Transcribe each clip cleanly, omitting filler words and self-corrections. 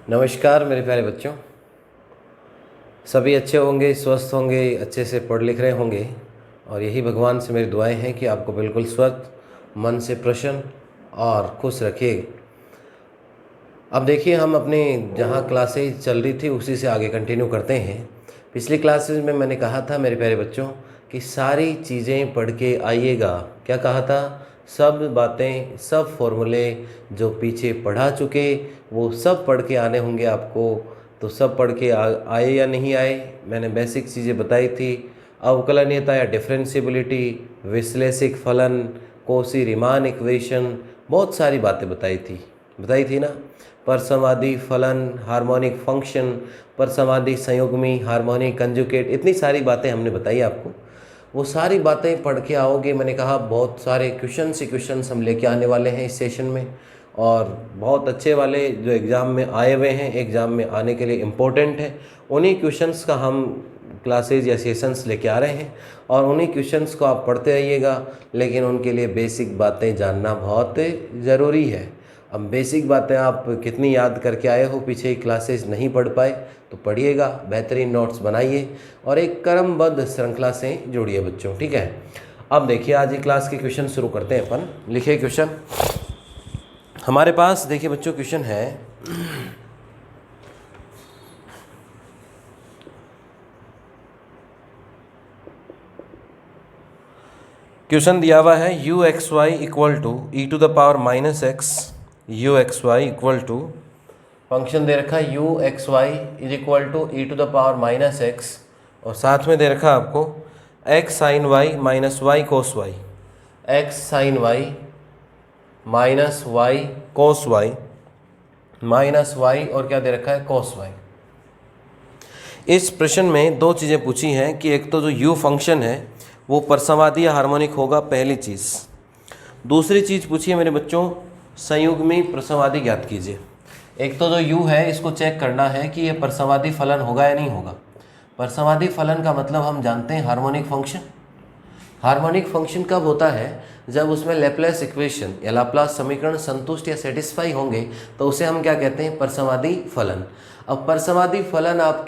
नमस्कार मेरे प्यारे बच्चों, सभी अच्छे होंगे, स्वस्थ होंगे, अच्छे से पढ़ लिख रहे होंगे और यही भगवान से मेरी दुआएं हैं कि आपको बिल्कुल स्वस्थ, मन से प्रसन्न और खुश रखिए। अब देखिए, हम अपने जहाँ क्लासेज चल रही थी उसी से आगे कंटिन्यू करते हैं। पिछली क्लासेज में मैंने कहा था मेरे प्यारे बच्चों कि सारी चीज़ें पढ़ के आइएगा। क्या कहा था? सब बातें, सब फॉर्मूले जो पीछे पढ़ा चुके वो सब पढ़ के आने होंगे आपको। तो सब पढ़ के आए या नहीं आए? मैंने बेसिक चीज़ें बताई थी। अवकलनीयता या डिफरेंशिएबिलिटी, विश्लेषिक फलन, कॉची रीमान इक्वेशन, बहुत सारी बातें बताई थी ना। परसमाधि फलन, हार्मोनिक फंक्शन, परसमाधि संयुग्मी, हार्मोनिक कंजुगेट, इतनी सारी बातें हमने बताई आपको। वो सारी बातें पढ़ के आओगे। मैंने कहा बहुत सारे क्वेश्चन हम लेके आने वाले हैं इस सेशन में, और बहुत अच्छे वाले जो एग्ज़ाम में आए हुए हैं, एग्ज़ाम में आने के लिए इम्पोर्टेंट है, उन्हीं क्वेश्चंस का हम क्लासेज या सेशंस लेके आ रहे हैं और उन्हीं क्वेश्चंस को आप पढ़ते रहिएगा। लेकिन उनके लिए बेसिक बातें जानना बहुत ज़रूरी है। अब बेसिक बातें आप कितनी याद करके आए हो, पीछे क्लासेस नहीं पढ़ पाए तो पढ़िएगा, बेहतरीन नोट्स बनाइए और एक क्रमबद्ध श्रृंखला से जुड़िए बच्चों, ठीक है। अब देखिए, आज की क्लास के क्वेश्चन शुरू करते हैं अपन। लिखिए क्वेश्चन हमारे पास। देखिए बच्चों, क्वेश्चन है क्वेश्चन दिया हुआ है u x y equal to e to the power minus x, u x y equal to, function दे रखा है u x y is equal to e to the power minus x, और साथ में दे रखा है आपको x sine y minus y cos y, x sine y minus y cos y minus y, और क्या दे रखा है? Cos y. इस प्रश्न में दो चीज़ें पूछी हैं कि एक तो जो u फंक्शन है वो परसमाधि या हार्मोनिक होगा, पहली चीज़। दूसरी चीज़ पूछी है मेरे बच्चों, संयुग्मी परसमाधि ज्ञात कीजिए। एक तो जो u है इसको चेक करना है कि ये परसमाधि फलन होगा या नहीं होगा। परसमाधि फलन का मतलब हम जानते हैं हार्मोनिक फंक्शन। हार्मोनिक फंक्शन कब होता है? जब उसमें लैप्लास इक्वेशन या लाप्लास समीकरण संतुष्ट या सेटिस्फाई होंगे तो उसे हम क्या कहते हैं? परसमाधि फलन। अब परसमाधि फलन आप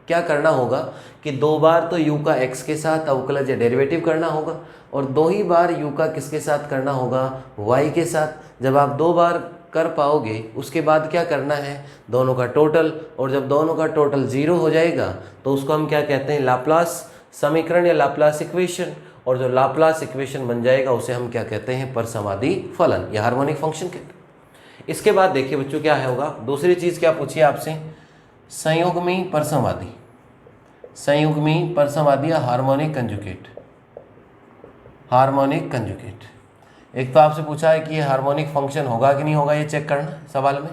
क्या करना होगा कि दो बार तो u का x के साथ अवकलज या डेरिवेटिव करना होगा, और दो ही बार u का किसके साथ करना होगा? y के साथ। जब आप दो बार कर पाओगे उसके बाद क्या करना है? दोनों का टोटल, और जब दोनों का टोटल 0 हो जाएगा तो उसको हम क्या कहते हैं? लाप्लास समीकरण या लाप्लास इक्वेशन, और जो लाप्लास इक्वेशन बन जाएगा उसे हम क्या कहते हैं? परसमाधि फलन या हार्मोनिक फंक्शन कहते हैं। इसके बाद देखिए बच्चों क्या होगा, दूसरी चीज़ क्या पूछिए आपसे? संयुग्मी परसमाधि, संयुग्मी परसमाधि या हार्मोनिक कंजुगेट, हार्मोनिक कंजुगेट। एक तो आपसे पूछा है कि ये हार्मोनिक फंक्शन होगा कि नहीं होगा, ये चेक करना सवाल में,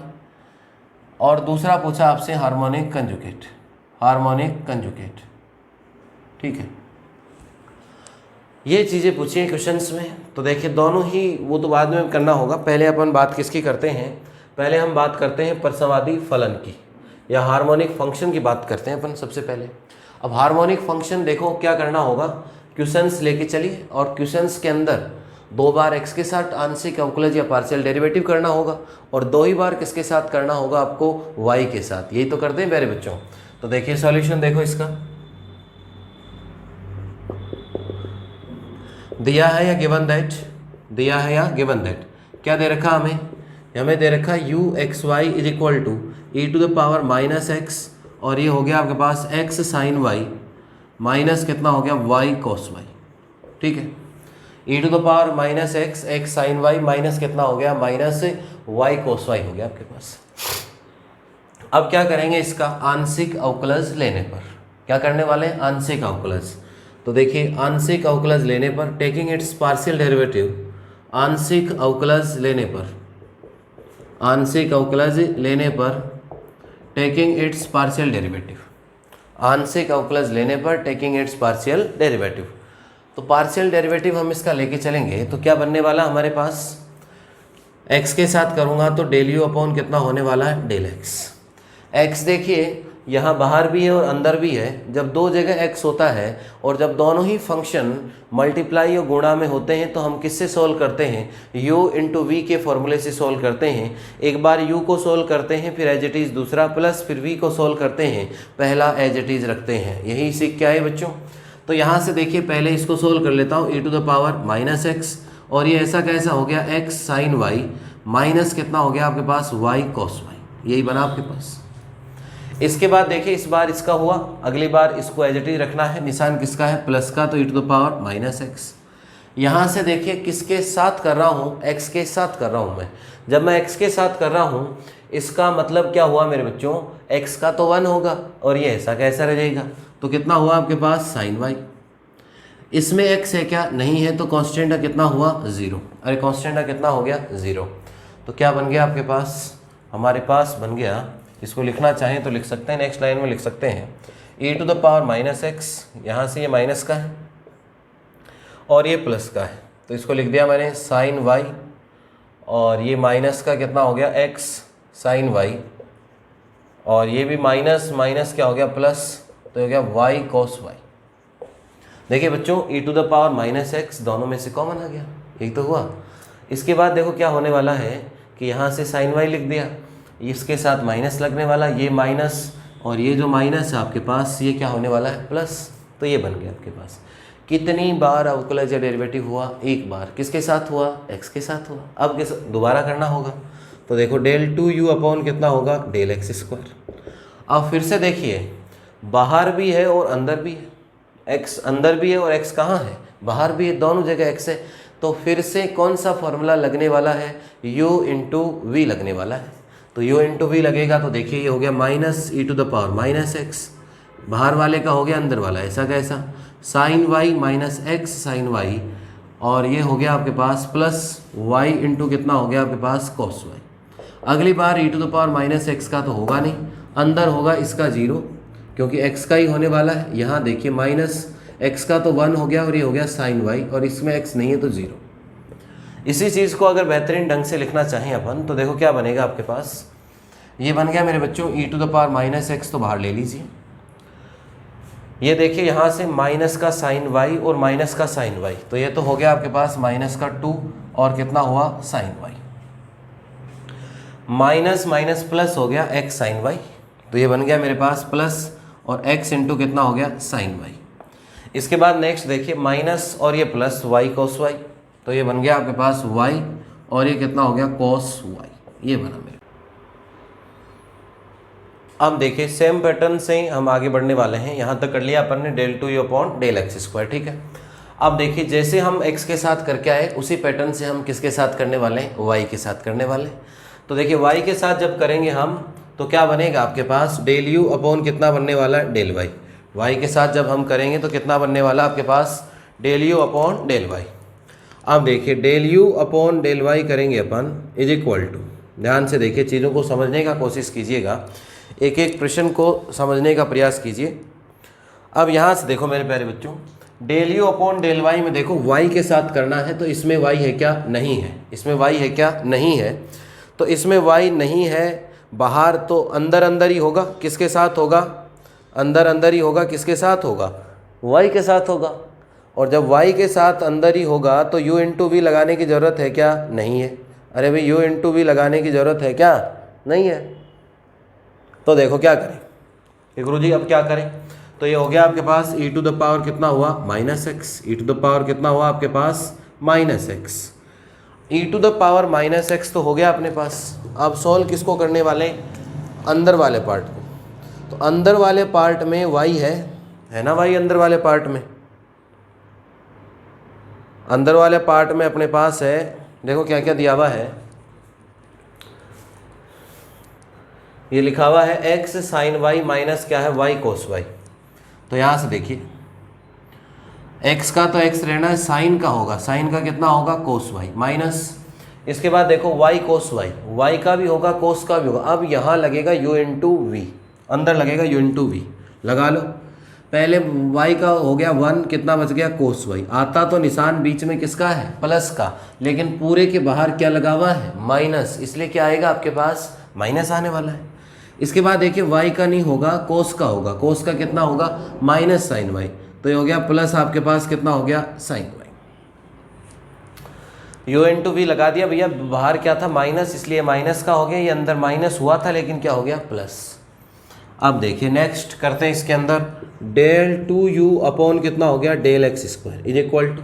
और दूसरा पूछा आपसे हार्मोनिक कंजुगेट, हार्मोनिक कंजुगेट, ठीक है। ये चीज़ें पूछी हैं क्वेश्चंस में। तो देखिए दोनों ही, वो तो बाद में करना होगा, पहले अपन बात किसकी करते हैं? पहले हम बात करते हैं परसमाधि फलन की या हार्मोनिक फंक्शन की बात करते हैं अपन सबसे पहले। अब हार्मोनिक फंक्शन देखो क्या करना होगा, क्वेश्चंस लेके चलिए, और क्वेश्चंस के अंदर दो बार x के साथ आंशिक अवकलज या पार्शियल डेरिवेटिव करना होगा, और दो ही बार किसके साथ करना होगा आपको? y के साथ। यही तो करते हैं प्यारे बच्चों। तो देखिए सॉल्यूशन देखो इसका, दिया है या गिवन दैट, दिया है या गिवन दैट। क्या दे रखा हमें? हमें दे रखा u x y is equal to e to the power minus x, और ये हो गया आपके पास एक्स साइन वाई माइनस कितना हो गया? वाई कोस वाई, ठीक है। E to the power minus x, x sine y minus कितना हो गया? माइनस वाई कोस वाई हो गया आपके पास। अब क्या करेंगे? इसका आंशिक अवकलज लेने पर क्या करने वाले हैं? आंशिक अवकलज। तो देखिए आंशिक अवकलज लेने पर, टेकिंग इट्स पार्शियल डेरिवेटिव, आंशिक अवकलज लेने पर, आंशिक अवकलज लेने पर टेकिंग इट्स पार्शियल डेरिवेटिव, आंशिक अवकलज लेने पर टेकिंग इट्स पार्शियल डेरिवेटिव। तो पार्शियल डेरिवेटिव हम इसका लेके चलेंगे तो क्या बनने वाला हमारे पास? x के साथ करूंगा तो डेल यू अपॉन कितना होने वाला है? Del x। x देखिए यहाँ बाहर भी है और अंदर भी है। जब दो जगह x होता है और जब दोनों ही फंक्शन मल्टीप्लाई और गुणा में होते हैं तो हम किससे सोल्व करते हैं, u इंटू वी के फॉर्मूले से सोल्व करते हैं। एक बार u को सोल्व करते हैं, फिर एज इट इज़ दूसरा, प्लस फिर v को सोल्व करते हैं, पहला एज इट इज़ रखते हैं। यही सीख के आए बच्चों। तो यहाँ से देखिए पहले इसको सोल्व कर लेता हूँ, e⁻⁻x, और ये ऐसा कैसा हो गया x साइन y माइनस कितना हो गया आपके पास y cos y, यही बना आपके पास। इसके बाद देखिए इस बार इसका हुआ, अगली बार इसको एज इट इज रखना है, निशान किसका है, प्लस का, तो e⁻⁻x। यहाँ से देखिए किसके साथ कर रहा हूँ, x के साथ कर रहा हूँ मैं। जब मैं x के साथ कर रहा हूँ इसका मतलब क्या हुआ मेरे बच्चों, x का तो 1 होगा और ये ऐसा कैसा रह जाएगा, तो कितना हुआ आपके पास साइन y। इसमें x है क्या, नहीं है, तो कांस्टेंट का कितना हुआ 0। अरे कांस्टेंट का कितना हो गया 0। तो क्या बन गया आपके पास, हमारे पास बन गया, इसको लिखना चाहें तो लिख सकते हैं, नेक्स्ट लाइन में लिख सकते हैं e⁻⁻x, यहाँ से ये माइनस का है और ये प्लस का है, तो इसको लिख दिया मैंने साइन y, और ये माइनस का कितना हो गया x साइन y, और ये भी माइनस माइनस क्या हो गया प्लस, तो हो गया y cos y। देखिए बच्चों e⁻⁻x दोनों में से कॉमन आ गया, यही तो हुआ। इसके बाद देखो क्या होने वाला है कि यहाँ से साइन y लिख दिया, इसके साथ माइनस लगने वाला, ये माइनस और ये जो माइनस है आपके पास ये क्या होने वाला है प्लस, तो ये बन गया आपके पास। कितनी बार अवकलज या डेरिवेटिव हुआ, एक बार। किसके साथ हुआ, x के साथ हुआ। अब किस दोबारा करना होगा, तो देखो del 2u अपॉन कितना होगा del x²। अब फिर से देखिए बाहर भी है और अंदर भी है, x अंदर भी है और x कहाँ है, बाहर भी है, दोनों जगह x है। तो फिर से कौन सा फॉर्मूला लगने वाला है, u इंटू वी लगने वाला है। तो u इंटू वी लगेगा तो देखिए ये हो गया माइनस e⁻⁻x, बाहर वाले का हो गया अंदर वाला, ऐसा कैसा, sine y minus x sine y, और ये हो गया आपके पास प्लस y इंटू कितना हो गया आपके पास cos y। अगली बार e⁻⁻x का तो होगा नहीं, अंदर होगा इसका 0, क्योंकि x का ही होने वाला है। यहाँ देखिए माइनस x का तो 1 हो गया और ये हो गया साइन y, और इसमें x नहीं है तो 0। इसी चीज़ को अगर बेहतरीन ढंग से लिखना चाहें अपन तो देखो क्या बनेगा आपके पास, ये बन गया मेरे बच्चों e⁻⁻x, तो बाहर ले लीजिए। ये देखिए यहाँ से माइनस का साइन y और माइनस का साइन y, तो ये तो हो गया आपके पास माइनस का 2 और कितना हुआ sine y, minus minus plus हो गया x साइन y, तो ये बन गया मेरे पास प्लस और x इंटू कितना हो गया साइन y। इसके बाद नेक्स्ट देखिए माइनस और ये प्लस y cos y, तो ये बन गया आपके पास y और ये कितना हो गया cos y, ये बना मेरे। अब देखिए सेम पैटर्न से हम आगे बढ़ने वाले हैं। यहाँ तक कर लिया अपन ने del 2u upon del x², ठीक है। अब देखिए जैसे हम x के साथ करके आए उसी पैटर्न से हम किसके साथ करने वाले हैं, y के साथ करने वाले। तो देखिए y के साथ जब करेंगे हम तो क्या बनेगा आपके पास del u अपॉन कितना बनने वाला है del y। y के साथ जब हम करेंगे तो कितना बनने वाला आपके पास del u upon del y। अब देखिए del u upon del y करेंगे अपन इज इक्वल टू, ध्यान से देखिए चीज़ों को समझने का कोशिश कीजिएगा, एक एक प्रश्न को समझने का प्रयास कीजिए। अब यहाँ से देखो मेरे प्यारे बच्चों, del u upon del y में देखो y के साथ करना है, तो इसमें y है क्या, नहीं है, इसमें y है क्या, नहीं है। तो इसमें y नहीं है, बाहर तो अंदर अंदर ही होगा, किसके साथ होगा, अंदर अंदर ही होगा, किसके साथ होगा, y के साथ होगा। और जब y के साथ अंदर ही होगा तो u इंटू वी लगाने की ज़रूरत है क्या, नहीं है। अरे भाई u इंटू वी लगाने की ज़रूरत है क्या, नहीं है। तो देखो क्या करें कि गुरुजी अब क्या करें, तो ये हो गया आपके पास e⁻ कितना हुआ -x, e⁻ कितना हुआ आपके पास -x, e⁻−x तो हो गया अपने पास। अब सॉल्व किसको करने वाले, अंदर वाले पार्ट को। तो अंदर वाले पार्ट में y है ना, y अंदर वाले पार्ट में, अंदर वाले पार्ट में अपने पास है, देखो क्या क्या दिया हुआ है, ये लिखा हुआ है x साइन y माइनस क्या है y cos y। तो यहाँ से देखिए x का तो x रहना है, साइन का होगा, साइन का कितना होगा cos y माइनस, इसके बाद देखो y cos y का भी होगा cos का भी होगा। अब यहाँ लगेगा u इंटू वी, अंदर लगेगा u इंटू वी, लगा लो। पहले y का हो गया 1, कितना बच गया cos y, आता तो निशान बीच में किसका है प्लस का, लेकिन पूरे के बाहर क्या लगा हुआ है माइनस, इसलिए क्या आएगा आपके पास माइनस आने वाला है। इसके बाद देखिए y का नहीं होगा, कोस का होगा। कोस का कितना होगा? Minus sine y. तो ये हो गया प्लस आपके पास कितना हो गया? Sine y. u into v लगा दिया भैया, बाहर क्या था? माइनस, इसलिए माइनस का हो गया। ये अंदर माइनस हुआ था लेकिन क्या हो गया? प्लस। अब देखिए नेक्स्ट करते हैं इसके अंदर, डेल 2u अपॉन कितना हो गया? Del x square is equal to,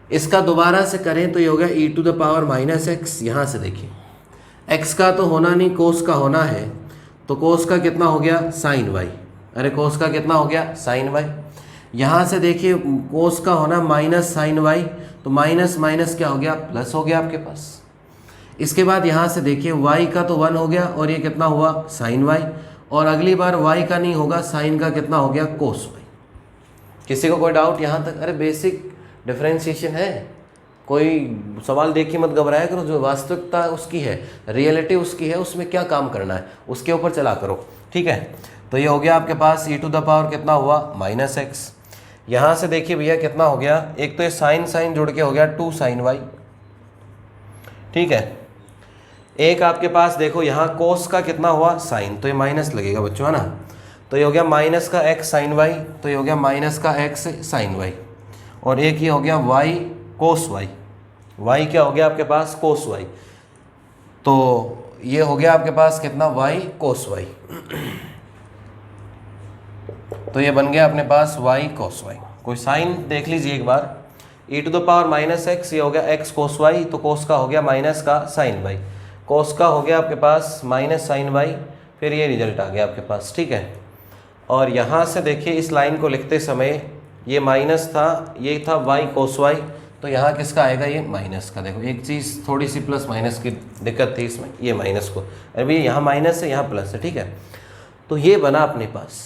इसका दोबारा से करें तो ये हो गया e to the power minus x. यहाँ से देखिए x का तो होना नहीं, कोस का होना है, तो कोस का कितना हो गया? Sine y. अरे कोस का कितना हो गया? Sine y. यहाँ से देखिए कोस का होना माइनस साइन वाई, तो माइनस माइनस क्या हो गया? प्लस हो गया आपके पास। इसके बाद यहाँ से देखिए y का तो 1 हो गया और ये कितना हुआ? Sine y. और अगली बार y का नहीं होगा, साइन का कितना हो गया? Cos y. किसी को कोई डाउट यहाँ तक? अरे बेसिक डिफरेंशिएशन है, कोई सवाल देख के मत घबराया करो। जो वास्तविकता उसकी है, रियलिटी उसकी है, उसमें क्या काम करना है उसके ऊपर चला करो, ठीक है। तो ये हो गया आपके पास ई टू द पावर कितना हुआ? Minus x. यहाँ से देखिए भैया कितना हो गया? एक तो ये साइन साइन जुड़ के हो गया 2 साइन वाई, ठीक है। एक आपके पास देखो यहाँ कोस का कितना हुआ? साइन, तो ये माइनस लगेगा बच्चों, है ना। तो ये हो गया माइनस का एक्स साइन वाई, तो ये हो गया माइनस का एक्स साइन वाई। और एक ये हो गया वाई कोस वाई। वाई क्या हो गया आपके पास? कोस वाई। तो ये हो गया आपके पास कितना? Y cos y. तो ये बन गया अपने पास वाई कोस वाई। कोई साइन देख लीजिए एक बार, e to the power minus x, ये हो गया एक्स कोस वाई, तो कोस का हो गया माइनस का साइन वाई, कोस का हो गया आपके पास माइनस साइन वाई, फिर ये रिजल्ट आ गया आपके पास, ठीक है। और यहाँ से देखिए इस लाइन को लिखते समय ये माइनस था, ये था वाई कोस वाई, तो यहाँ किसका आएगा? ये माइनस का। देखो एक चीज़ थोड़ी सी प्लस माइनस की दिक्कत थी इसमें, ये माइनस को, अभी यहाँ माइनस है यहाँ प्लस है, ठीक है। तो ये बना अपने पास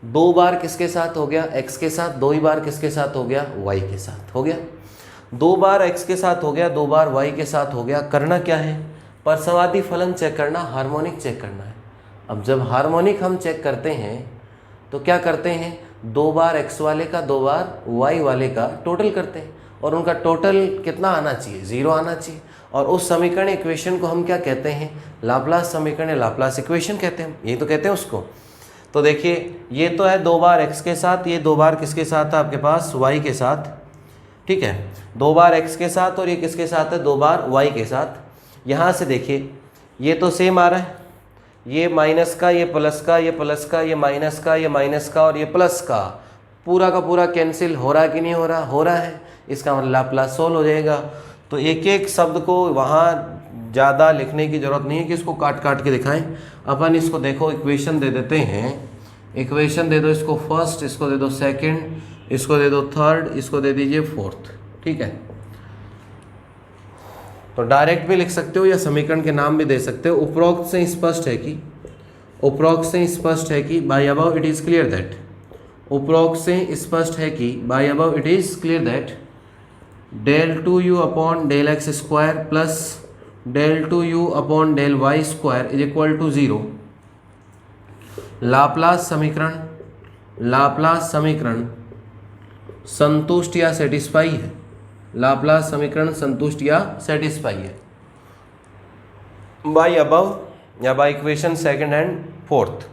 2 बार किसके साथ हो गया? x के साथ। 2 ही बार किसके साथ हो गया? y के साथ हो गया। 2 बार x के साथ हो गया, 2 बार y के साथ हो गया। करना क्या है? परसवादी फलन चेक करना, हार्मोनिक चेक करना है। अब जब हार्मोनिक हम चेक करते हैं तो क्या करते हैं? 2 बार x वाले का 2 बार y वाले का टोटल करते हैं, और उनका टोटल कितना आना चाहिए? 0 आना चाहिए। और उस समीकरण इक्वेशन को हम क्या कहते हैं? लाप्लास समीकरण या लाप्लास इक्वेशन कहते हैं, यही तो कहते हैं उसको। तो देखिए ये तो है 2 बार x के साथ, ये 2 बार किसके साथ है आपके पास? y के साथ, ठीक है। 2 बार x के साथ और ये किसके साथ है? 2 बार y के साथ। यहाँ से देखिए ये तो सेम आ रहा है, ये माइनस का, ये प्लस का, ये प्लस का, ये माइनस का, ये माइनस का और ये प्लस का, पूरा का पूरा कैंसिल हो रहा है कि नहीं हो रहा? हो रहा है। इसका मतलब लाप्लास सोल्व हो जाएगा। तो एक एक शब्द को वहाँ ज़्यादा लिखने की ज़रूरत नहीं है कि इसको काट काट के दिखाएं। अपन इसको देखो इक्वेशन दे देते हैं, इक्वेशन दे दो इसको फर्स्ट, इसको दे दो सेकंड, इसको दे दो थर्ड, इसको दे दीजिए फोर्थ, ठीक है। तो डायरेक्ट भी लिख सकते हो या समीकरण के नाम भी दे सकते हो। उपरोक्त से स्पष्ट है कि, उपरोक्त से स्पष्ट है कि by above it is clear that, उपरोक्त से स्पष्ट है कि by above it is clear that del 2u upon del x square plus del 2u upon del y square is equal to 0। Laplace समीकरण, लाप्लास समीकरण संतुष्ट या सेटिस्फाई है, लाप्लास समीकरण संतुष्ट या सेटिस्फाई है बाय अबव या by equation second and fourth.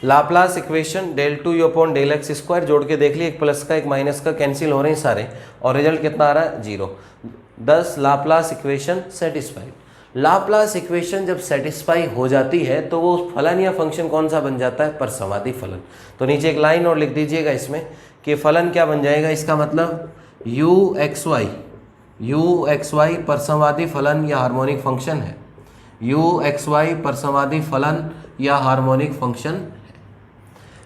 Laplace equation del 2u upon del x square जोड़ के देख लिए, एक प्लस का एक माइनस का कैंसिल हो रहे हैं सारे, और रिजल्ट कितना आ रहा है? 0। 10 Laplace equation satisfied. Laplace equation जब सेटिस्फाई हो जाती है तो वो फलन या फंक्शन कौन सा बन जाता है? परसवादी फलन। तो नीचे एक लाइन और लिख दीजिएगा इसमें कि फलन क्या बन जाएगा, इसका मतलब u एक्स वाई परसवादी फलन या हार्मोनिक फंक्शन है, u एक्स वाई परसवादी फलन या हार्मोनिक फंक्शन है।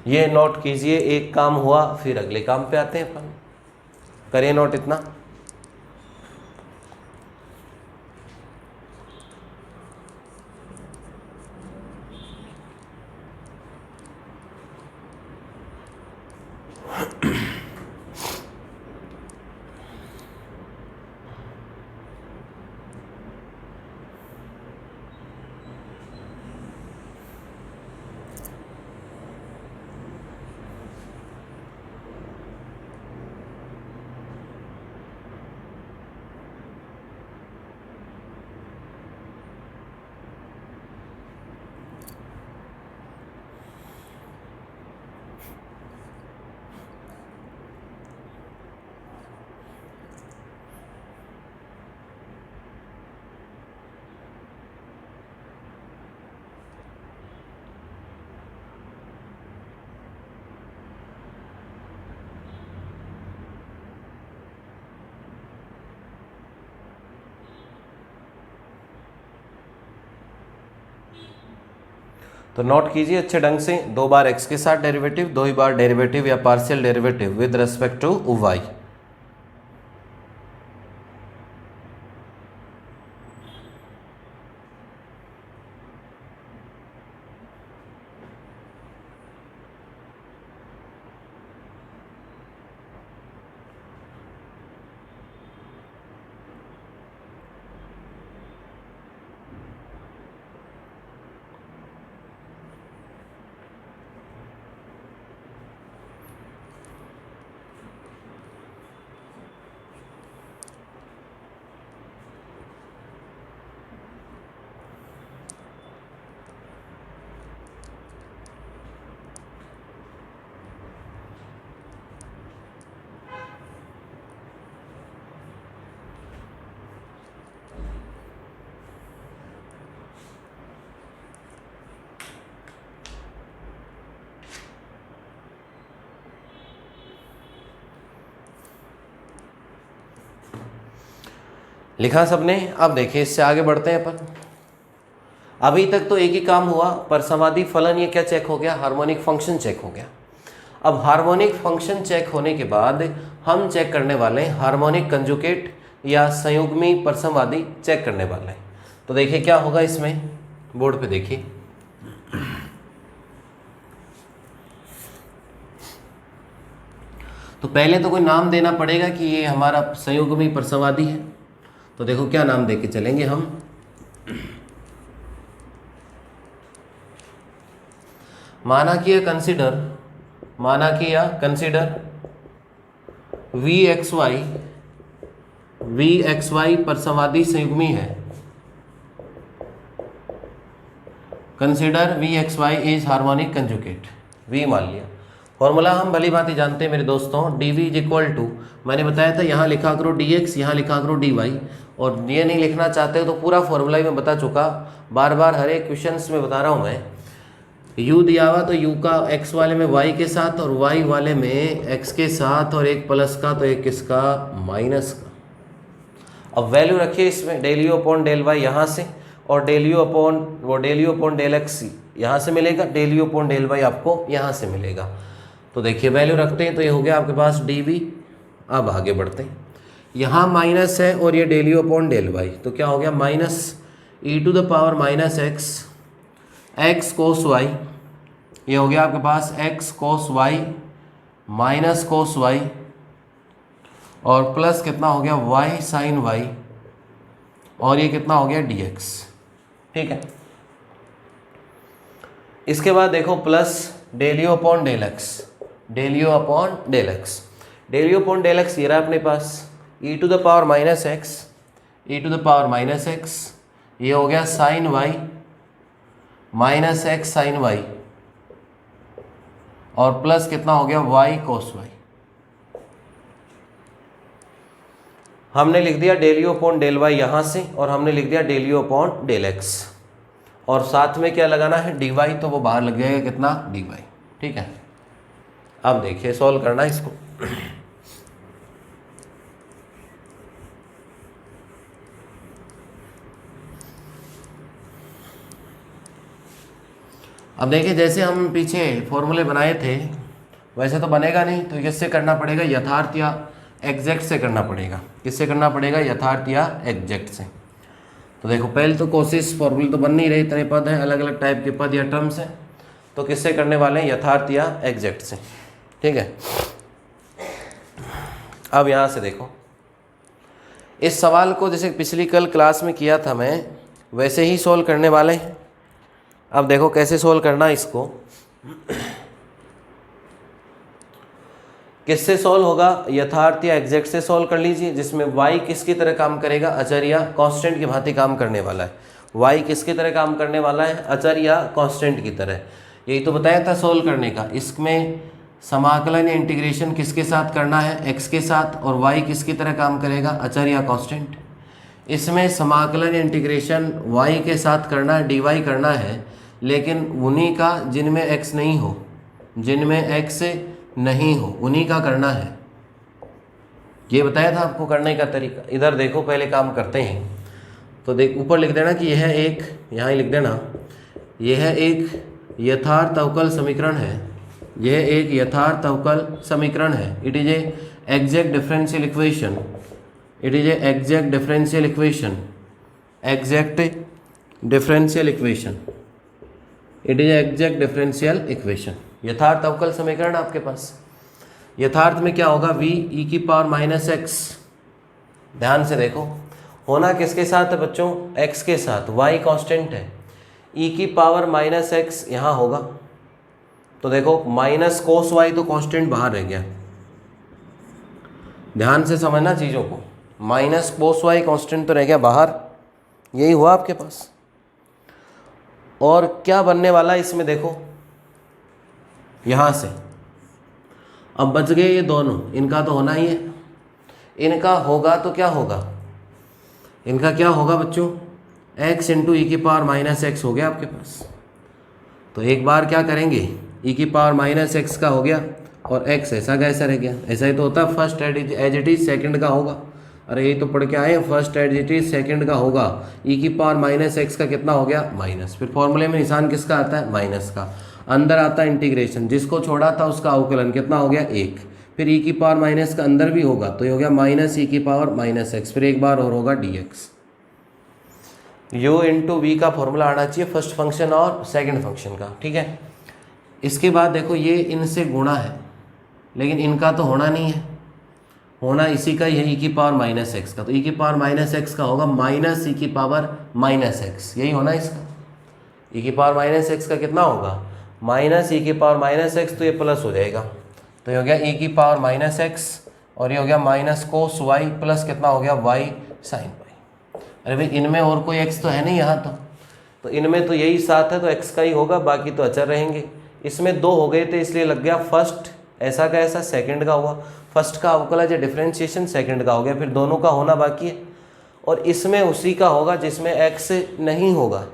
ये नोट कीजिए, एक काम हुआ, फिर अगले काम पे आते हैं अपन। करिए नोट इतना। तो नोट कीजिए अच्छे ढंग से, 2 बार x के साथ डेरिवेटिव, 2 ही बार डेरिवेटिव या partial derivative with respect to y। लिखा सबने? अब देखिए इससे आगे बढ़ते हैं अपन। अभी तक तो एक ही काम हुआ, पर समाधि फलन ये क्या चेक हो गया, हार्मोनिक फंक्शन चेक हो गया। अब हार्मोनिक फंक्शन चेक होने के बाद हम चेक करने वाले हैं हार्मोनिक कंजुगेट या संयुग्मी परसमवादी चेक करने वाले हैं। तो देखिए क्या होगा इसमें, बोर्ड पे देखिए। तो पहले तो कोई नाम देना पड़ेगा कि ये हमारा संयुग्मी परसमवादी है। तो देखो क्या नाम देके चलेंगे हम, माना कि यह कंसिडर वी एक्स वाई परसमवादी संयुग्मी है। Consider v x y is harmonic conjugate, v मान लिया। फॉर्मूला हम भली भांति जानते हैं मेरे दोस्तों, d v is equal to, मैंने बताया था यहाँ लिखा करो डी एक्स, यहाँ लिखा करो डी वाई। और ये नहीं लिखना चाहते हो तो पूरा फॉर्मूला ही मैं बता चुका, बार बार हर एक क्वेश्चन में बता रहा हूँ मैं। u दिया हुआ तो u का x वाले में y के साथ और y वाले में x के साथ, और एक प्लस का तो एक किसका, माइनस का। अब वैल्यू रखिए इसमें, del u upon del y यहाँ से, और del u upon del x यहाँ से मिलेगा, del u upon del y आपको यहाँ से मिलेगा। तो देखिए वैल्यू रखते हैं तो ये हो गया आपके पास डी वी। अब आगे बढ़ते हैं, यहाँ माइनस है और ये del u upon del y, तो क्या हो गया minus e to the power minus x cos y, ये हो गया आपके पास x cos y minus cos y, और प्लस कितना हो गया वाई साइन वाई, और ये कितना हो गया डी एक्स। ठीक है, इसके बाद देखो plus del u upon del x, del u upon del x, del u upon del x ये रहा अपने पास e to the power minus x, e to the power minus x, ये हो गया sine y minus x sine y, और plus कितना हो गया वाई कोस वाई। हमने लिख दिया del u upon del y यहाँ से, और हमने लिख दिया del u upon del x, और साथ में क्या लगाना है डी वाई, तो वो बाहर लग जाएगा कितना डी वाई। ठीक है, अब देखिए सॉल्व करना है इसको। अब देखिए जैसे हम पीछे फॉर्मूले बनाए थे वैसे तो बनेगा नहीं, तो किससे करना पड़ेगा, यथार्थ या एग्जैक्ट से करना पड़ेगा। किससे करना पड़ेगा, यथार्थ या एग्जैक्ट से। तो देखो पहले तो कोशिश, फॉर्मूले तो बन नहीं रहे, इतने पद हैं, अलग अलग टाइप के पद या टर्म्स हैं, तो किससे करने वाले हैं, यथार्थ या एग्जैक्ट से। ठीक है, अब यहाँ से देखो इस सवाल को जैसे पिछली कल क्लास में किया था मैं, वैसे ही सोल्व करने वाले हैं। अब देखो कैसे सोल्व करना इसको, किससे सोल्व होगा, यथार्थ या एग्जैक्ट से सोल्व कर लीजिए, जिसमें y किसकी तरह काम करेगा, अचर या कांस्टेंट की भांति काम करने वाला है। y किसकी तरह काम करने वाला है, अचर या कांस्टेंट की तरह। यही तो बताया था सोल्व करने का। इसमें समाकलन या इंटीग्रेशन किसके साथ करना है, x के साथ, और y किसकी तरह काम करेगा, अचर या कांस्टेंट। इसमें समाकलन या इंटीग्रेशन y के साथ करना है, dy करना है, लेकिन उन्हीं का जिनमें x नहीं हो, जिनमें x नहीं हो उन्हीं का करना है। ये बताया था आपको करने का तरीका। इधर देखो पहले काम करते हैं, तो देख ऊपर लिख देना कि यह एक, यहाँ ही लिख देना, यह एक यथार्थ अवकल समीकरण है, यह एक यथार्थ अवकल समीकरण है। It is a exact differential equation, it is a exact differential equation, exact differential equation, it is exact differential equation. यथार्थ अवकल समीकरण आपके पास, यथार्थ में क्या होगा, v e की पावर माइनस एक्स। ध्यान से देखो, होना किसके साथ है बच्चों, x के साथ, y कांस्टेंट है, e की पावर माइनस एक्स यहाँ होगा। तो देखो माइनस कोस y तो कांस्टेंट बाहर रह गया, ध्यान से समझना चीज़ों को, माइनस कोस y कांस्टेंट तो रह गया बाहर, यही हुआ आपके पास। और क्या बनने वाला है इसमें देखो, यहाँ से अब बच गए ये दोनों, इनका तो होना ही है, इनका होगा तो क्या होगा, इनका क्या होगा बच्चों, x इंटू ई की पावर माइनस एक्स हो गया आपके पास। तो एक बार क्या करेंगे, ई की पावर माइनस एक्स का हो गया और x ऐसा का ऐसा रह गया। ऐसा ही तो होता है, first as it is second का होगा। अरे यही तो पढ़ के आए, first as it is second का होगा, ई की पावर माइनस एक्स का कितना हो गया, माइनस। फिर फॉर्मूले में निशान किसका आता है, माइनस का। अंदर आता है इंटीग्रेशन, जिसको छोड़ा था उसका अवकलन कितना हो गया, एक। फिर ई की पावर माइनस का अंदर भी होगा तो ये हो गया माइनस ई की पावर माइनस एक्स, फिर एक बार और होगा d x. U into v का फॉर्मूला आना चाहिए फर्स्ट फंक्शन और सेकंड फंक्शन का, ठीक है। इसके बाद देखो ये इनसे गुणा है, लेकिन इनका तो होना नहीं है, होना इसी का ही है, ई की पावर माइनस एक्स का। तो ई की पावर माइनस एक्स का होगा माइनस ई की पावर माइनस एक्स, यही होना इसका। ई की पावर माइनस एक्स का कितना होगा, माइनस ई की पावर माइनस एक्स, तो ये प्लस हो जाएगा, तो ये हो गया ई की पावर माइनस एक्स, और ये हो गया माइनस कोस वाई प्लस कितना हो गया, वाई साइन वाई। अरे भाई इनमें और कोई एक्स तो है नहीं यहाँ, तो इनमें तो यही साथ है तो एक्स का ही होगा, बाकी तो अचर रहेंगे। इसमें दो हो गए थे इसलिए लग गया फर्स्ट ऐसा का ऐसा, सेकंड का हुआ, फर्स्ट का अवकलज डिफरेंशिएशन सेकंड का हो गया, फिर दोनों का होना बाकी है। और इसमें उसी का होगा जिसमें एक्स नहीं होगा।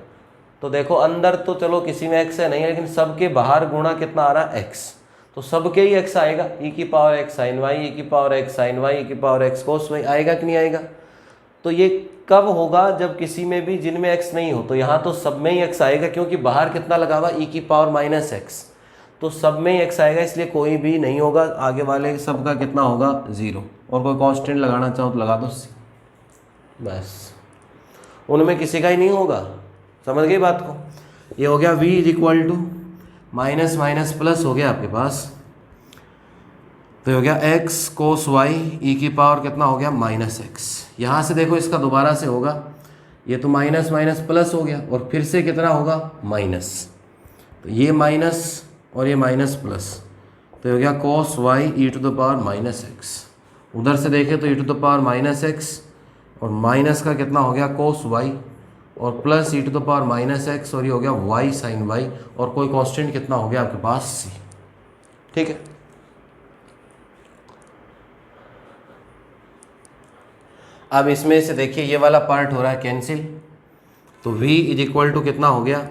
तो देखो अंदर तो चलो किसी में एक्स है नहीं, लेकिन सबके बाहर गुणा कितना आ रहा है, एक्स, तो सबके ही एक्स आएगा, ई की पावर एक्स साइन वाई, ई की पावर एक्स साइन वाई, ई की पावर एक्स कोस वाई, आएगा कि नहीं आएगा। तो ये कब होगा, जब किसी में भी जिनमें एक्स नहीं हो, तो यहाँ तो सब में ही एक्स आएगा, क्योंकि बाहर कितना लगा हुआ, ई की पावर माइनस एक्स, तो सब में ही एक्स आएगा, इसलिए कोई भी नहीं होगा, आगे वाले सब का कितना होगा, जीरो। और कोई कांस्टेंट लगाना चाहो तो लगा दो, बस उनमें किसी का ही नहीं होगा। समझ गई बात को। ये हो गया v is equal to minus minus plus हो गया आपके पास, तो हो गया x कोस y ई की पावर कितना हो गया, माइनस एक्स। यहाँ से देखो इसका दोबारा से होगा, ये तो माइनस माइनस प्लस हो गया, और फिर से कितना होगा, माइनस। तो ये माइनस और ये माइनस प्लस, तो हो गया cos y e to the power minus x. उधर से देखें तो e to the power minus x, और माइनस का कितना हो गया, कोस y, और plus e to the power minus x, और ये हो गया वाई साइन वाई, और कोई कांस्टेंट कितना हो गया आपके पास, सी। ठीक है, अब इसमें से देखिए ये वाला पार्ट हो रहा है कैंसिल, तो v इज इक्वल टू कितना हो गया,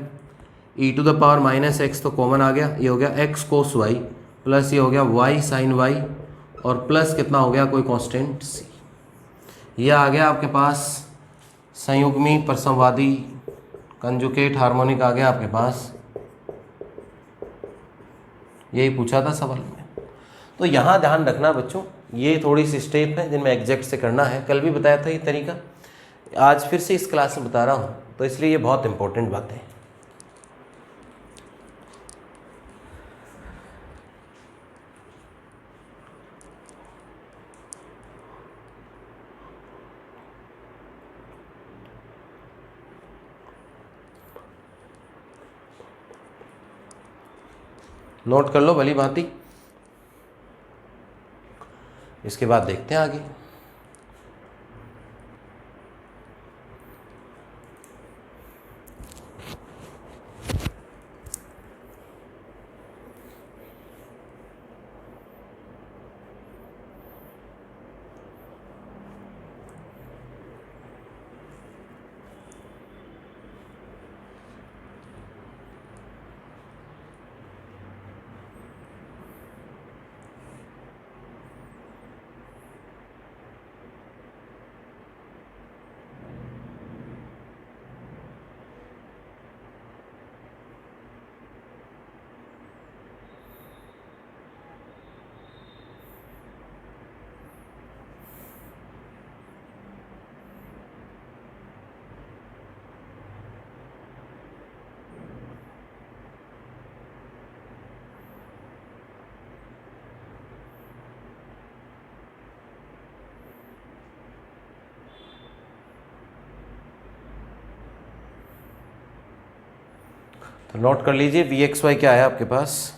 e to the power minus x तो कॉमन आ गया, ये हो गया एक्स कोस वाई, प्लस ये हो गया वाई साइन वाई, और प्लस कितना हो गया, कोई कांस्टेंट सी। ये आ गया आपके पास संयुग्मी परसमवादी कंजुकेट हार्मोनिक आ गया आपके पास, यही पूछा था सवाल में। तो यहाँ ध्यान रखना बच्चों, ये थोड़ी सी स्टेप है जिनमें एग्जैक्ट से करना है, कल भी बताया था ये तरीका, आज फिर से इस क्लास में बता रहा हूँ, तो इसलिए ये बहुत इंपॉर्टेंट बात है। नोट कर लो भली भांति, इसके बाद देखते हैं आगे। तो नोट कर लीजिए वी एक्स वाई क्या है आपके पास,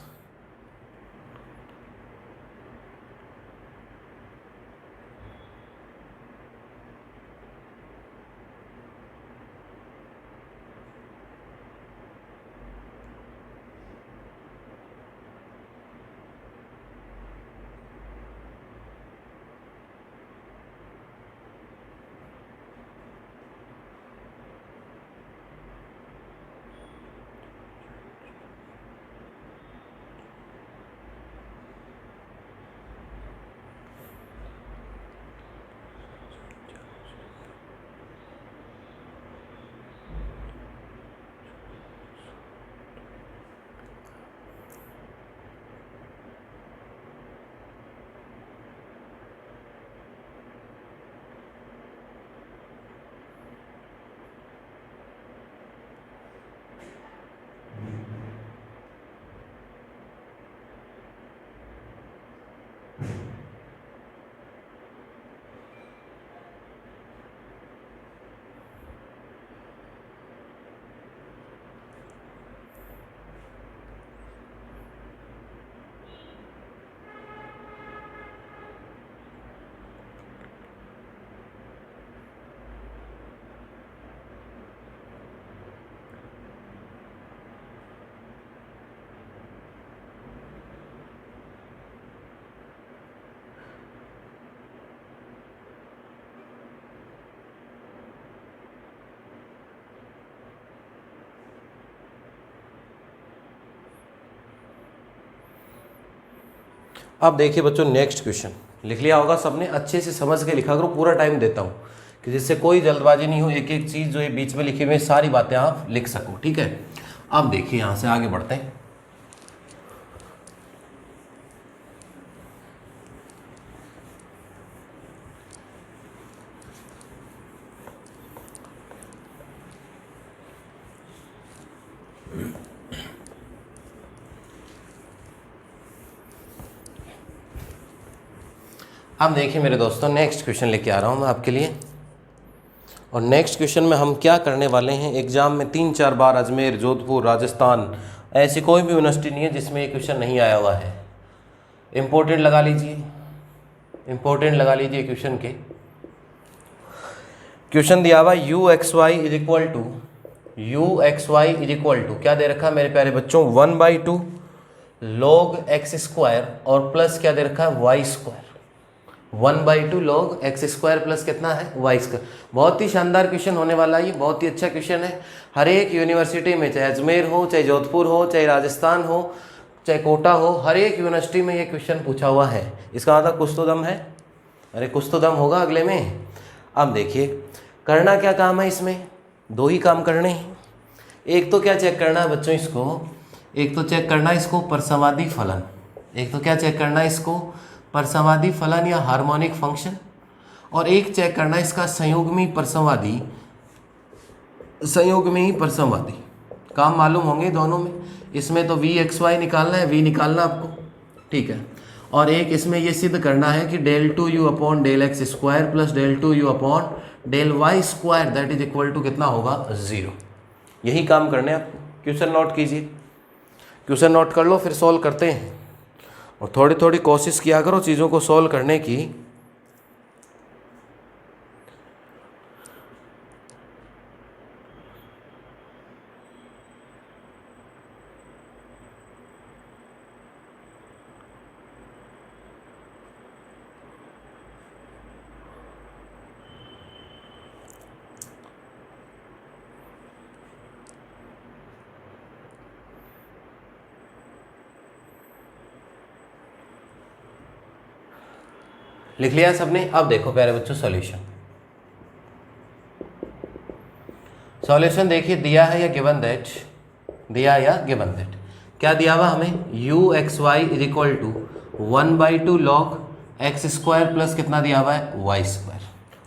अब देखिए बच्चों नेक्स्ट क्वेश्चन लिख लिया होगा सबने, अच्छे से समझ के लिखा करो, पूरा टाइम देता हूँ कि जिससे कोई जल्दबाजी नहीं हो, एक एक चीज़ जो ये बीच में लिखी हुई सारी बातें आप लिख सको, ठीक है। अब देखिए यहाँ से आगे बढ़ते हैं। अब देखिए मेरे दोस्तों नेक्स्ट क्वेश्चन लेके आ रहा हूँ मैं आपके लिए, और नेक्स्ट क्वेश्चन में हम क्या करने वाले हैं, एग्जाम में 3-4 बार अजमेर, जोधपुर, राजस्थान, ऐसी कोई भी यूनिवर्सिटी नहीं है जिसमें ये क्वेश्चन नहीं आया हुआ है। इम्पोर्टेंट लगा लीजिए, इम्पोर्टेंट लगा लीजिए क्वेश्चन के। क्वेश्चन दिया हुआ u x y is equal to क्या दे रखा है मेरे प्यारे बच्चों, 1/2 log x स्क्वायर और प्लस क्या दे रखा है y square, 1/2 log x square plus कितना है वाई स्क्वायर। बहुत ही शानदार क्वेश्चन होने वाला है, ये बहुत ही अच्छा क्वेश्चन है। हर एक यूनिवर्सिटी में, चाहे अजमेर हो, चाहे जोधपुर हो, चाहे राजस्थान हो, चाहे कोटा हो, हर एक यूनिवर्सिटी में ये क्वेश्चन पूछा हुआ है। इसका मतलब कुछ तो दम है, अरे कुछ तो दम होगा अगले में। अब देखिए करना क्या काम है इसमें, दो ही काम करने हैं। एक तो क्या चेक करना है बच्चों इसको, एक तो चेक करना है इसको परसमादी फलन, एक तो क्या चेक करना है इसको परसमादी फलन या हार्मोनिक फंक्शन, और एक चेक करना है इसका संयुग्मी परसमवादी, संयुग्मी परसमवादी। काम मालूम होंगे दोनों में, इसमें तो वी एक्स वाई निकालना है, वी निकालना आपको, ठीक है। और एक इसमें ये सिद्ध करना है कि del 2u upon del x square plus del 2u upon del y square that is equal to कितना होगा 0। यही काम करने हैं आपको। क्वेश्चन नोट कीजिए, क्वेश्चन नोट कर लो, फिर सॉल्व करते हैं। और थोड़ी थोड़ी कोशिश किया करो चीज़ों को सॉल्व करने की। लिख लिया सबने। अब देखो प्यारे बच्चों सॉल्यूशन, सॉल्यूशन देखिए दिया है या गिवन दैट, दिया या गिवन दैट। क्या दिया हुआ हमें, u x y is equal to 1/2 log x square plus कितना दिया हुआ है y square,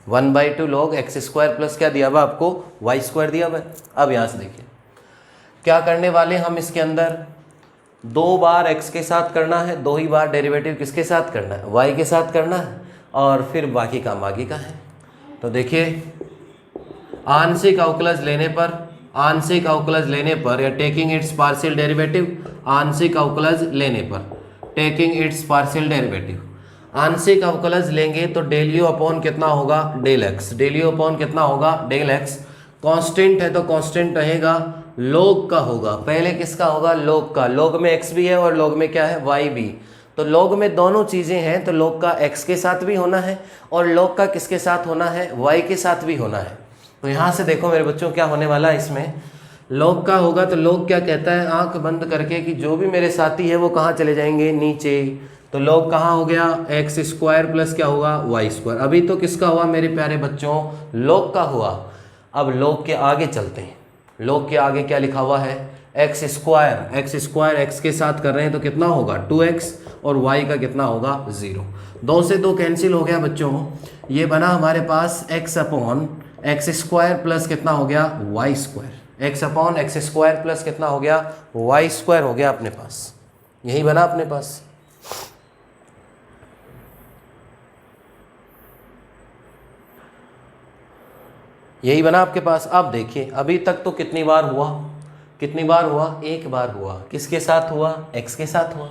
1/2 log x square plus क्या दिया हुआ आपको वाई स्क्वायर दिया हुआ है। अब यहाँ से देखिए क्या करने वाले हम, इसके अंदर 2 बार x के साथ करना है, 2 ही बार डेरिवेटिव किसके साथ करना है y के साथ करना है, और फिर बाकी काम आगे का है। तो देखिए आंशिक अवकलज लेने पर आंशिक अवकलज लेने पर, या टेकिंग इट्स पार्शियल डेरिवेटिव, आंशिक अवकलज लेने पर, टेकिंग इट्स पार्शियल डेरिवेटिव, आंशिक अवकलज लेंगे तो डेल यू अपॉन कितना होगा, del x, del u upon कितना होगा, डेल एक्स। कांस्टेंट है तो कांस्टेंट रहेगा, लॉग का होगा, पहले किसका होगा, लॉग का, लॉग में एक्स भी है और लॉग में क्या है, वाई भी। तो लॉग में दोनों चीज़ें हैं, तो लॉग का एक्स के साथ भी होना है और लॉग का किसके साथ होना है, वाई के साथ भी होना है। तो यहाँ से देखो मेरे बच्चों क्या होने वाला है, इसमें लॉग का होगा तो लॉग क्या कहता है, आंख बंद करके कि जो भी मेरे साथी है वो कहाँ चले जाएंगे, नीचे। तो लॉग कहाँ हो गया, एक्स स्क्वायर प्लस क्या होगा, वाई स्क्वायर। अभी तो किसका हुआ मेरे प्यारे बच्चों, लॉग का हुआ। अब लॉग के आगे चलते हैं, लॉग के आगे क्या लिखा हुआ है, x square, x square x के साथ कर रहे हैं तो कितना होगा 2x, और y का कितना होगा 0। 2 से 2 कैंसिल हो गया बच्चों, ये बना हमारे पास x upon x square plus कितना हो गया, y square, x upon x square plus कितना हो गया, वाई स्क्वायर हो गया अपने पास, यही बना अपने पास। यही बना आपके पास। अब देखिए अभी तक तो कितनी बार हुआ, कितनी बार हुआ, एक बार हुआ, किसके साथ हुआ, x के साथ हुआ।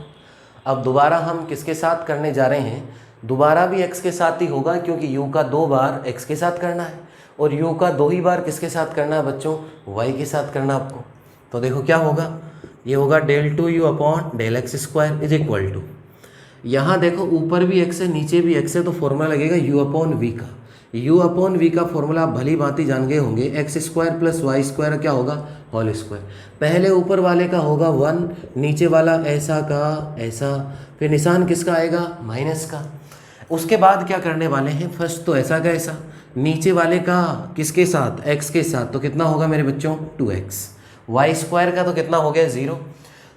अब दोबारा हम किसके साथ करने जा रहे हैं, दोबारा भी x के साथ ही होगा, क्योंकि u का 2 बार x के साथ करना है और u का 2 ही बार किसके साथ करना है बच्चों, y के साथ करना आपको। तो देखो क्या होगा, ये होगा del 2u upon del x square is equal to, यहाँ देखो ऊपर भी x है नीचे भी x है, तो फॉर्मूला लगेगा u अपॉन वी का। u अपॉन वी का फॉर्मूला आप भली भांति जान गए होंगे, x square plus y square क्या होगा, होल स्क्वायर। पहले ऊपर वाले का होगा 1, नीचे वाला ऐसा का ऐसा, फिर निशान किसका आएगा, माइनस का। उसके बाद क्या करने वाले हैं, फर्स्ट तो ऐसा का ऐसा, नीचे वाले का किसके साथ, x के साथ, तो कितना होगा मेरे बच्चों 2x, वाई स्क्वायर का तो कितना हो गया 0,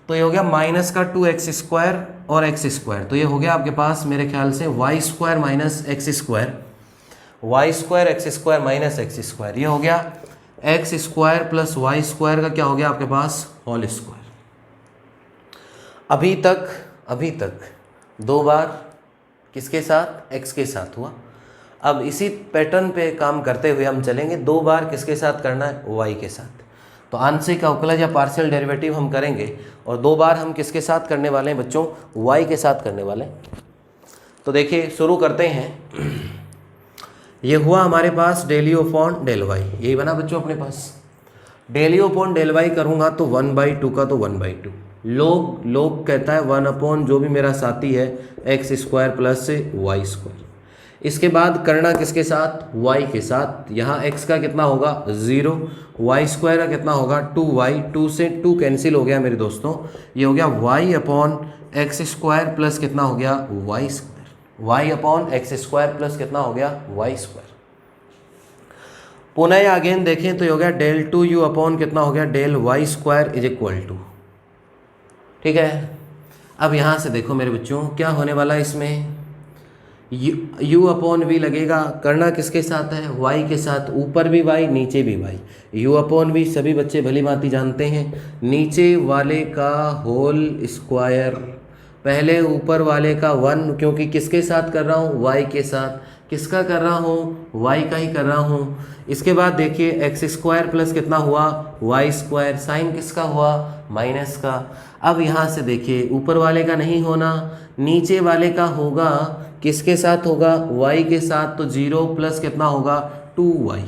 तो ये हो गया माइनस का 2x स्क्वायर और x स्क्वायर, तो ये हो गया आपके पास मेरे ख्याल से y square minus x square, y square x square minus x square, ये हो गया x square plus y square का क्या हो गया आपके पास, होल स्क्वायर। अभी तक 2 बार किसके साथ, x के साथ हुआ। अब इसी पैटर्न पे काम करते हुए हम चलेंगे, 2 बार किसके साथ करना है, y के साथ। तो आंशिक अवकलज या पार्शियल डेरिवेटिव हम करेंगे और 2 बार हम किसके साथ करने वाले हैं बच्चों, y के साथ करने वाले हैं। तो देखिए शुरू करते हैं। ये हुआ हमारे पास del u upon del y, यही बना बच्चों अपने पास। Del u upon del y करूँगा तो 1/2 का तो 1/2, लोग कहता है 1 अपॉन जो भी मेरा साथी है एक्स स्क्वायर प्लस से वाई स्क्वायर। इसके बाद करना किसके साथ, वाई के साथ। यहाँ x का कितना होगा 0, वाई स्क्वायर का कितना होगा 2y, 2 से 2 कैंसिल हो गया मेरे दोस्तों, ये हो गया y upon x square plus कितना हो गया y square, y upon x square plus कितना हो गया वाई स्क्वायर। पुनः अगेन देखें तो ये हो गया डेल 2u अपॉन कितना हो गया del y square is equal to, ठीक है। अब यहाँ से देखो मेरे बच्चों क्या होने वाला है, इसमें u अपॉन वी लगेगा, करना किसके साथ है, y के साथ, ऊपर भी y नीचे भी y, u अपॉन वी सभी बच्चे भली भांति जानते हैं, नीचे वाले का होल स्क्वायर, पहले ऊपर वाले का 1, क्योंकि किसके साथ कर रहा हूँ, y के साथ, किसका कर रहा हूँ, y का ही कर रहा हूँ। इसके बाद देखिए एक्स स्क्वायर प्लस कितना हुआ वाई स्क्वायर, साइन किसका हुआ, माइनस का। अब यहाँ से देखिए ऊपर वाले का नहीं होना, नीचे वाले का होगा, किसके साथ होगा, y के साथ, तो 0 प्लस कितना होगा 2y।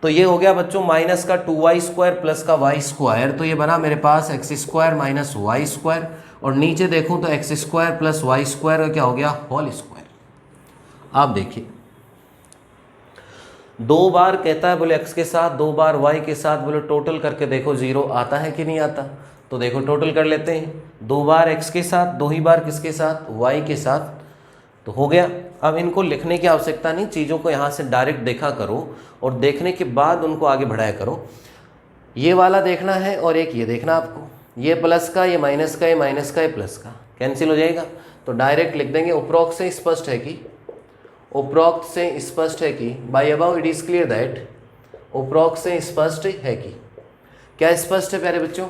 तो ये हो गया बच्चों माइनस का 2y स्क्वायर प्लस का y स्क्वायर, तो ये बना मेरे पास x square minus y square, और नीचे देखूं तो x square plus y square का क्या हो गया होल स्क्वायर। आप देखिए 2 बार कहता है बोले x के साथ, 2 बार y के साथ, बोले टोटल करके देखो 0 आता है कि नहीं आता। तो देखो टोटल कर लेते हैं, 2 बार x के साथ, 2 ही बार किसके साथ, y के साथ, तो हो गया। अब इनको लिखने की आवश्यकता नहीं, चीज़ों को यहाँ से डायरेक्ट देखा करो और देखने के बाद उनको आगे बढ़ाया करो। ये वाला देखना है और एक ये देखना आपको, ये प्लस का, ये माइनस का, ये माइनस का, ये प्लस का, कैंसिल हो जाएगा। तो डायरेक्ट लिख देंगे, उपरोक्त से स्पष्ट है कि, उपरोक्त से स्पष्ट है कि, by above it is clear that, उपरोक्त से स्पष्ट है कि, क्या स्पष्ट है प्यारे बच्चों,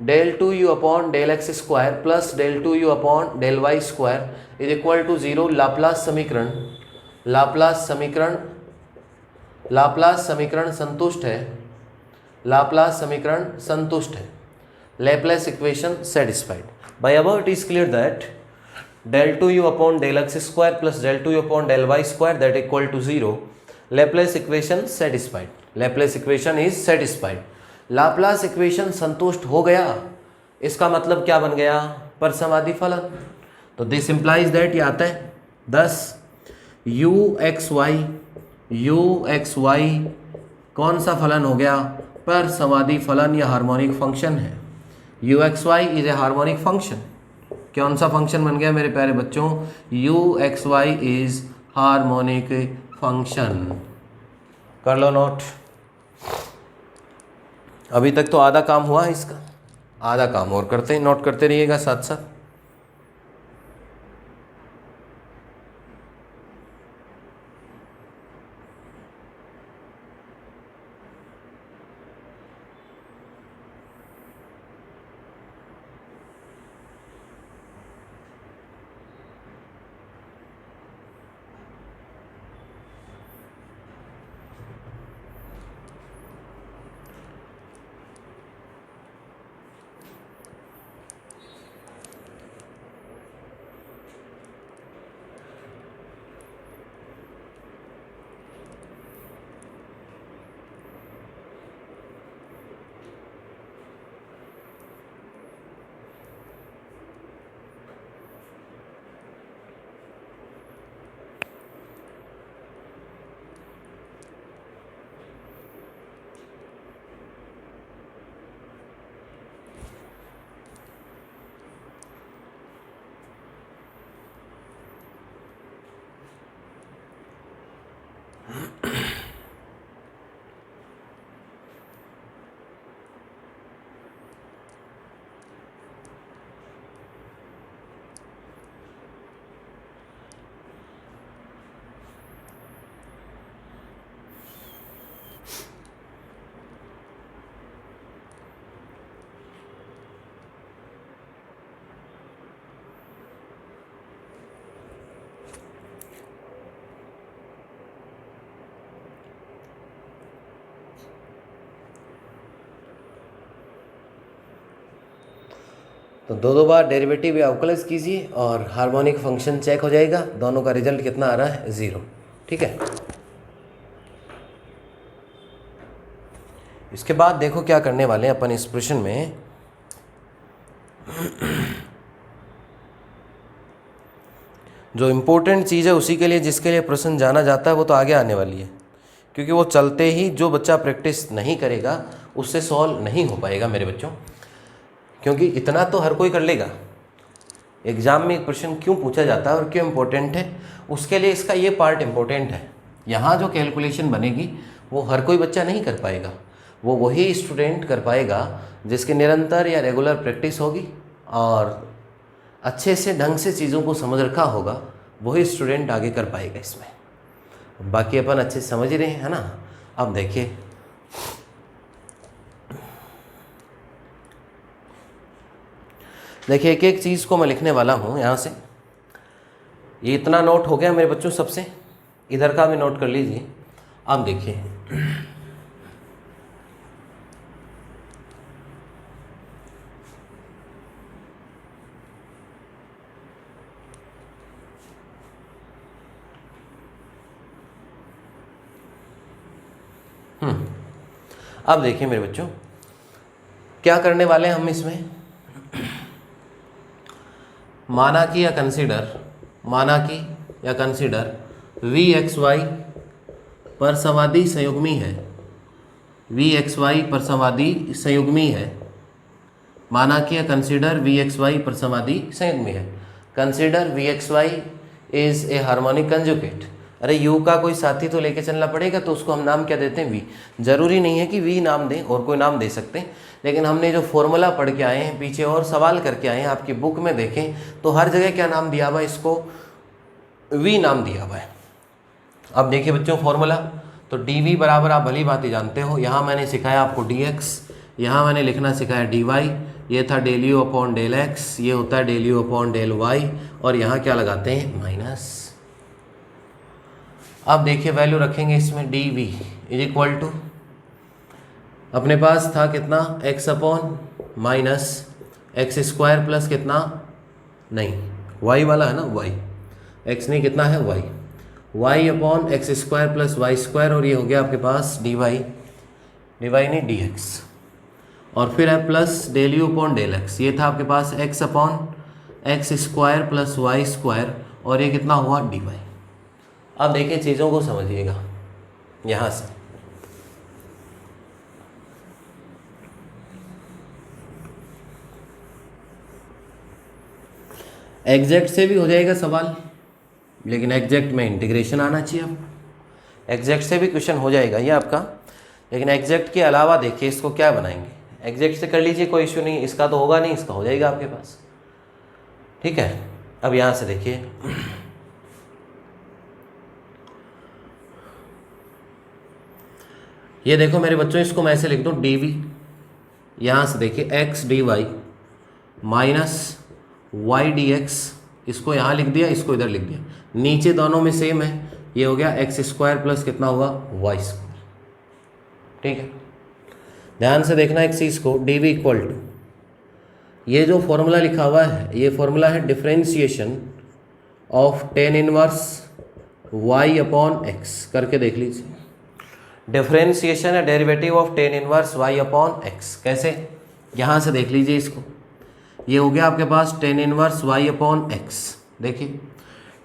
del 2u upon del x square plus del 2u upon del y square is equal to 0। Laplace समीकरण, लाप्लास समीकरण संतुष्ट है, लाप्लास समीकरण संतुष्ट है, Laplace equation satisfied. By above it is clear that del 2u upon del x square plus del 2u upon del y square that equal to 0. Laplace equation satisfied. Laplace equation is satisfied. Laplace equation संतुष्ट हो गया, इसका मतलब क्या बन गया? परसमाधि फलन. तो दिस implies that ये आता है 10 u x y कौन सा फलन हो गया? परसमाधि फलन या हार्मोनिक फंक्शन है. u x y is a harmonic function. कौन सा फंक्शन बन गया मेरे प्यारे बच्चों? u x y is harmonic function. कर लो नोट. अभी तक तो आधा काम हुआ है इसका, आधा काम और करते हैं, नोट करते रहिएगा साथ साथ. तो दो बार डेरिवेटिव या अवकलज कीजिए और हार्मोनिक फंक्शन चेक हो जाएगा. दोनों का रिजल्ट कितना आ रहा है? 0. ठीक है. इसके बाद देखो क्या करने वाले हैं अपन इस प्रश्न में. जो इम्पोर्टेंट चीज़ है उसी के लिए, जिसके लिए प्रश्न जाना जाता है, वो तो आगे आने वाली है, क्योंकि वो चलते ही जो बच्चा प्रैक्टिस नहीं करेगा उससे सॉल्व नहीं हो पाएगा मेरे बच्चों. क्योंकि इतना तो हर कोई कर लेगा. एग्ज़ाम में एक प्रश्न क्यों पूछा जाता है और क्यों इम्पोर्टेंट है, उसके लिए इसका ये पार्ट इम्पोर्टेंट है. यहाँ जो कैलकुलेशन बनेगी वो हर कोई बच्चा नहीं कर पाएगा. वो वही स्टूडेंट कर पाएगा जिसकी निरंतर या रेगुलर प्रैक्टिस होगी और अच्छे से ढंग से चीज़ों को समझ रखा होगा. वही स्टूडेंट आगे कर पाएगा इसमें. बाकी अपन अच्छे से समझ ही रहे हैं ना. अब देखिए, एक एक चीज़ को मैं लिखने वाला हूँ यहाँ से. ये इतना नोट हो गया मेरे बच्चों सबसे, इधर का भी नोट कर लीजिए. अब देखिए, अब देखिए मेरे बच्चों क्या करने वाले हैं हम इसमें. माना कि या कंसीडर वी एक्स वाई परसमाधि संयुग्मी है. वी एक्स वाई परसमाधि संयुग्मी है. माना कि या कंसीडर वी एक्स वाई परसमाधि संयुग्मी है. Consider v x y is a harmonic conjugate. अरे यू का कोई साथी तो लेके चलना पड़ेगा, तो उसको हम नाम क्या देते हैं? वी. ज़रूरी नहीं है कि वी नाम दें, और कोई नाम दे सकते हैं, लेकिन हमने जो फॉर्मूला पढ़ के आए हैं पीछे और सवाल करके आए हैं, आपकी बुक में देखें तो हर जगह क्या नाम दिया हुआ है? इसको वी नाम दिया हुआ है. अब देखिए बच्चों फॉर्मूला, तो डी वी बराबर आप भली बात ही जानते हो. यहाँ मैंने सिखाया आपको डी एक्स, यहाँ मैंने लिखना सिखाया डी वाई. ये था del u upon del x, ये होता है del u upon del y, और यहाँ क्या लगाते हैं? माइनस. अब देखिए वैल्यू रखेंगे इसमें d v is equal to, अपने पास था कितना, x upon minus x square plus कितना, नहीं y वाला है ना, y, x नहीं कितना है y, y upon x square plus y square, और ये हो गया आपके पास dy, dy नहीं dx, और फिर है plus del u upon del x, ये था आपके पास x upon x square plus y square, और ये कितना हुआ dy। अब देखिए चीज़ों को समझिएगा यहाँ से, एग्जैक्ट से भी हो जाएगा सवाल, लेकिन एग्जैक्ट में इंटीग्रेशन आना चाहिए। अब एग्जैक्ट से भी क्वेश्चन हो जाएगा ये आपका, लेकिन एग्जैक्ट के अलावा देखिए इसको क्या बनाएंगे, एग्जैक्ट से कर लीजिए कोई इश्यू नहीं, इसका तो होगा नहीं, इसका हो जाएगा आपके पास, ठीक है। अब यहाँ से देखिए, ये देखो मेरे बच्चों, इसको मैं ऐसे लिख दूँ डी वी, यहाँ से देखिए x d y minus y d x, इसको यहाँ लिख दिया, इसको इधर लिख दिया, नीचे दोनों में सेम है, ये हो गया एक्स स्क्वायर प्लस कितना हुआ वाई स्क्वायर, ठीक है। ध्यान से देखना एक चीज़ को, डी वी इक्वल टू, ये जो फॉर्मूला लिखा हुआ है ये फॉर्मूला है differentiation of tan inverse y upon x, करके देख लीजिए, डिफ्रेंशिएशन है derivative of tan inverse y upon x, कैसे, यहाँ से देख लीजिए इसको, ये हो गया आपके पास tan inverse y upon x. देखिए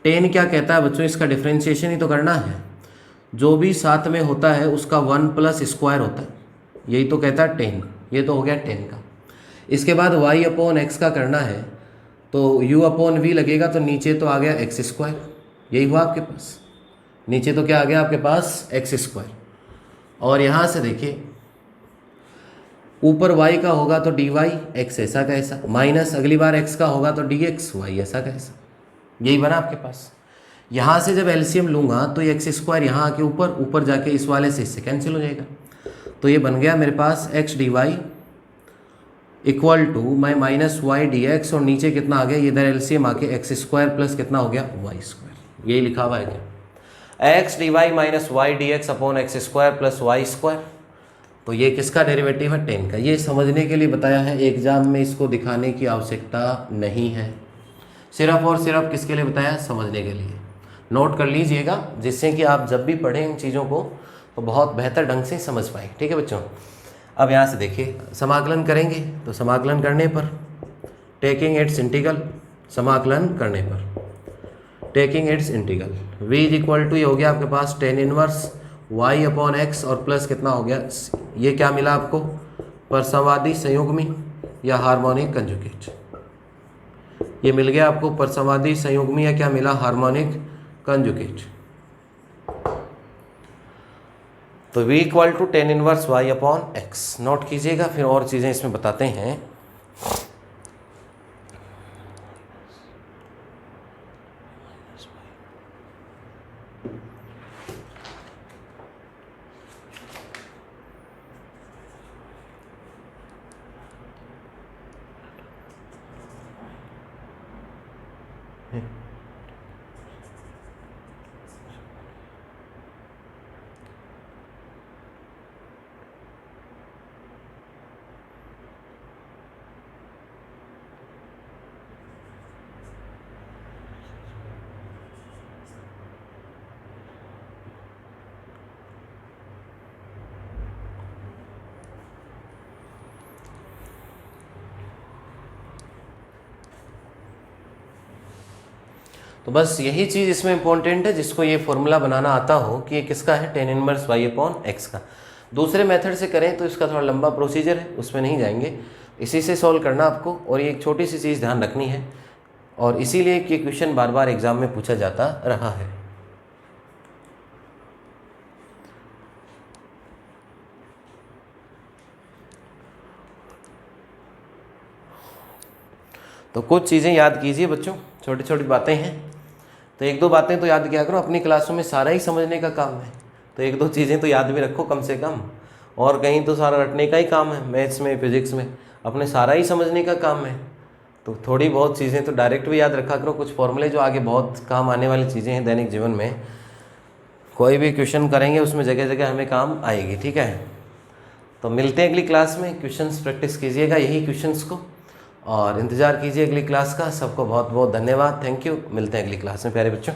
टेन क्या कहता है बच्चों, इसका डिफ्रेंशिएशन ही तो करना है, जो भी साथ में होता है उसका वन प्लस स्क्वायर होता है, यही तो कहता है टेन, ये तो हो गया टेन का। इसके बाद वाई अपॉन एक्स का करना है, तो यू अपॉन वी लगेगा, तो नीचे तो आ गया एक्स स्क्वायर, यही हुआ आपके पास, नीचे तो क्या आ गया आपके पास एक्स स्क्वायर, और यहाँ से देखिए ऊपर y का होगा तो dy x ऐसा का ऐसा, माइनस अगली बार x का होगा तो dx y ऐसा का ऐसा, यही बना आपके पास। यहाँ से जब एलसीएम लूँगा तो ये एक्स स्क्वायर यहाँ आके ऊपर, ऊपर जाके इस वाले से इससे कैंसिल हो जाएगा, तो ये बन गया मेरे पास x d y equal to मैं माइनस वाई डी एक्स, और नीचे कितना आ गया, इधर एलसीएम आके एक्स स्क्वायर प्लस कितना हो गया वाई स्क्वायर, यही लिखा हुआ है क्या, x d y minus y d x upon x square plus y square, तो ये किसका डेरिवेटिव है, टेन का। ये समझने के लिए बताया है, एग्जाम में इसको दिखाने की आवश्यकता नहीं है, सिर्फ और सिर्फ किसके लिए बताया, समझने के लिए। नोट कर लीजिएगा, जिससे कि आप जब भी पढ़ें इन चीज़ों को तो बहुत बेहतर ढंग से समझ पाएँ, ठीक है बच्चों। अब यहाँ से देखिए समाकलन करेंगे, तो समाकलन करने पर टेकिंग इट्स इंटीग्रल, समाकलन करने पर taking its integral v is equal to, ये हो गया आपके पास tan inverse y upon x, और प्लस कितना हो गया, ये क्या मिला आपको, परसमवादी संयुग्मी या हार्मोनिक कंजुगेट, ये मिल गया आपको परसमवादी संयुग्मी या क्या मिला, हार्मोनिक कंजुगेट। तो v equal to tan inverse y upon x, note कीजिएगा, फिर और चीज़ें इसमें बताते हैं। तो बस यही चीज़ इसमें इंपॉर्टेंट है, जिसको ये फॉर्मूला बनाना आता हो कि ये किसका है, tan inverse y upon x का। दूसरे मेथड से करें तो इसका थोड़ा लंबा प्रोसीजर है, उसमें नहीं जाएंगे, इसी से सॉल्व करना आपको। और ये एक छोटी सी चीज़ ध्यान रखनी है, और इसीलिए कि क्वेश्चन बार बार एग्जाम में पूछा जाता रहा है। तो कुछ चीज़ें याद कीजिए बच्चों, छोटी छोटी बातें हैं, तो एक दो बातें तो याद किया करो, अपनी क्लासों में सारा ही समझने का काम है, तो एक दो चीज़ें तो याद भी रखो कम से कम, और कहीं तो सारा रटने का ही काम है, मैथ्स में फिजिक्स में अपने सारा ही समझने का काम है। तो थोड़ी बहुत चीज़ें तो डायरेक्ट भी याद रखा करो, कुछ फॉर्मूले जो आगे बहुत काम आने वाली चीज़ें हैं दैनिक जीवन में, कोई भी क्वेश्चन करेंगे उसमें जगह जगह हमें काम आएगी, ठीक है। तो मिलते हैं अगली क्लास में, क्वेश्चंस प्रैक्टिस कीजिएगा यही क्वेश्चंस को और इंतज़ार कीजिए अगली क्लास का। सबको बहुत बहुत धन्यवाद, थैंक यू। मिलते हैं अगली क्लास में प्यारे बच्चों।